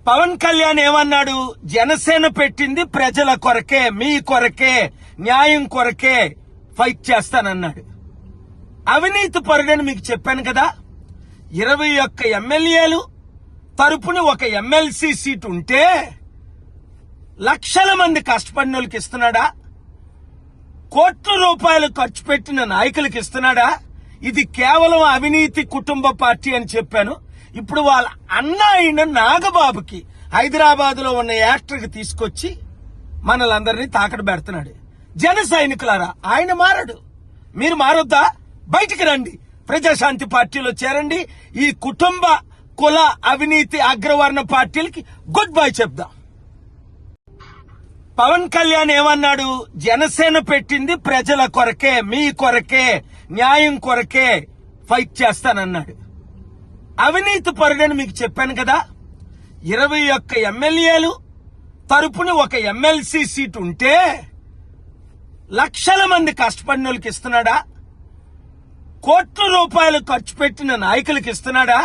పవన్ కళ్యాణ్ ఏమన్నాడు? జనసేన పెట్టింది ప్రజల కొరకే, మీ కొరకే, న్యాయం కొరకే ఫైట్ చేస్తానన్నాడు. అవినీతి పరుడని మీకు చెప్పాను కదా. 21 ఎమ్మెల్యేలు తరపున ఒక ఎమ్మెల్సీ సీట్ ఉంటే లక్షల మంది కష్టపడిన వాళ్ళకి ఇస్తున్నాడా? కోట్ల రూపాయలు ఖర్చు పెట్టిన నాయకులకు ఇస్తున్నాడా? ఇది కేవలం అవినీతి కుటుంబ పార్టీ అని చెప్పాను. ఇప్పుడు వాళ్ళ అన్న అయిన నాగబాబుకి హైదరాబాద్ లో ఉన్న యాక్టర్కి తీసుకొచ్చి మనలందరినీ తాకట్టు పెడుతున్నాడు. జన సైనికులారా, ఆయన మారడు, మీరు మారొద్దా? బయటికి రండి, ప్రజాశాంతి పార్టీలో చేరండి. ఈ కుటుంబ కుల అవినీతి అగ్రవర్ణ పార్టీలకి గుడ్ బై చెప్దాం. పవన్ కళ్యాణ్ ఏమన్నాడు? జనసేన పెట్టింది ప్రజల కొరకే, మీ కొరకే, న్యాయం కొరకే ఫైట్ చేస్తానన్నాడు. అవినీతి పరుడని మీకు చెప్పాను కదా. 21 ఎమ్మెల్యేలు తరపున ఒక ఎమ్మెల్సీ సీట్ ఉంటే లక్షల మంది కష్టపడిన వాళ్ళకి ఇస్తున్నాడా? కోట్ల రూపాయలు ఖర్చు పెట్టిన నాయకులకు ఇస్తున్నాడా?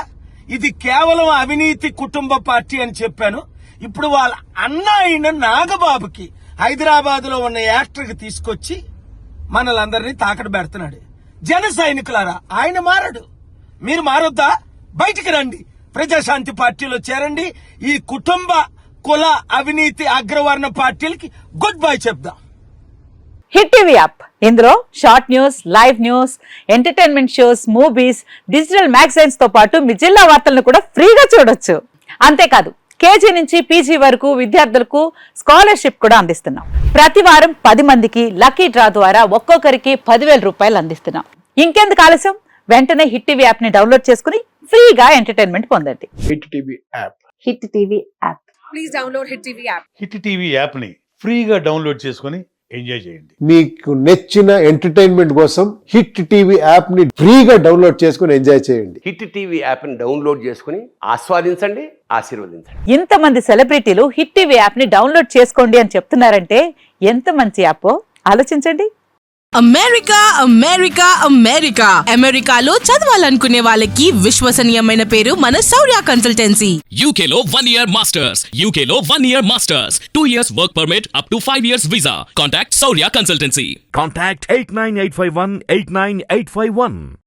ఇది కేవలం అవినీతి కుటుంబ పార్టీ అని చెప్పాను. ఇప్పుడు వాళ్ళ అన్న అయిన నాగబాబుకి హైదరాబాద్ లో ఉన్న యాక్టర్కి తీసుకొచ్చి మనలందరినీ తాకట్టు పెడుతున్నాడు. జన సైనికులారా, ఆయన మారడు, మీరు మారొద్దా? బయటికి రండి, ప్రజాశాంతి పార్టీలో చేరండి. ఈ కుటుంబ కుల అవినీతి అగ్రవర్ణ పార్టీలకి గుడ్ బై చెప్దాం. హిట్ టీవీ యాప్, ఇందులో short news, live news, entertainment shows, movies, digital magazines తో పాటు మీ జిల్లా వార్తలను కూడా ఫ్రీగా చూడొచ్చు. అంతేకాదు, కేజీ నుంచి పీజీ వరకు విద్యార్థులకు స్కాలర్షిప్ కూడా అందిస్తున్నాం. ప్రతి వారం 10 మందికి లక్కీ డ్రా ద్వారా ఒక్కొక్కరికి 10,000 రూపాయలు అందిస్తున్నాం. ఇంకెందుకు ఆలస్యం, వెంటనే హిట్ టీవీ యాప్ ని డౌన్లోడ్ చేసుకుని ఫ్రీగా ఎంటర్టైన్మెంట్ పొందండి. Hit TV app. Hit TV app. Please download hit TV app. Hit TV app ని ఫ్రీగా డౌన్లోడ్ చేసుకుని ఎంజాయ్ చేయండి. మీకు నచ్చిన ఎంటర్టైన్మెంట్ కోసం హిట్ టీవీ యాప్ ని ఫ్రీగా డౌన్లోడ్ చేసుకుని ఎంజాయ్ చేయండి. హిట్ టీవీ యాప్ ని డౌన్లోడ్ చేసుకుని ఆస్వాదించండి, ఆశీర్వదించండి. ఇంతమంది సెలబ్రిటీలు హిట్ టీవీ యాప్ ని డౌన్లోడ్ చేసుకోండి అని చెప్తున్నారంటే ఎంత మంచి యాప్ ఆలోచించండి. అమెరికా అమెరికా అమెరికా అమెరికాలో చదవాలనుకునే వాళ్ళకి విశ్వసనీయమైన పేరు మన శౌర్య కన్సల్టెన్సీ. UK లో 1 year masters. UK లో 1 year masters. 2 years work permit up to 5 years visa. Contact Saurya Consultancy. Contact 89851 89851.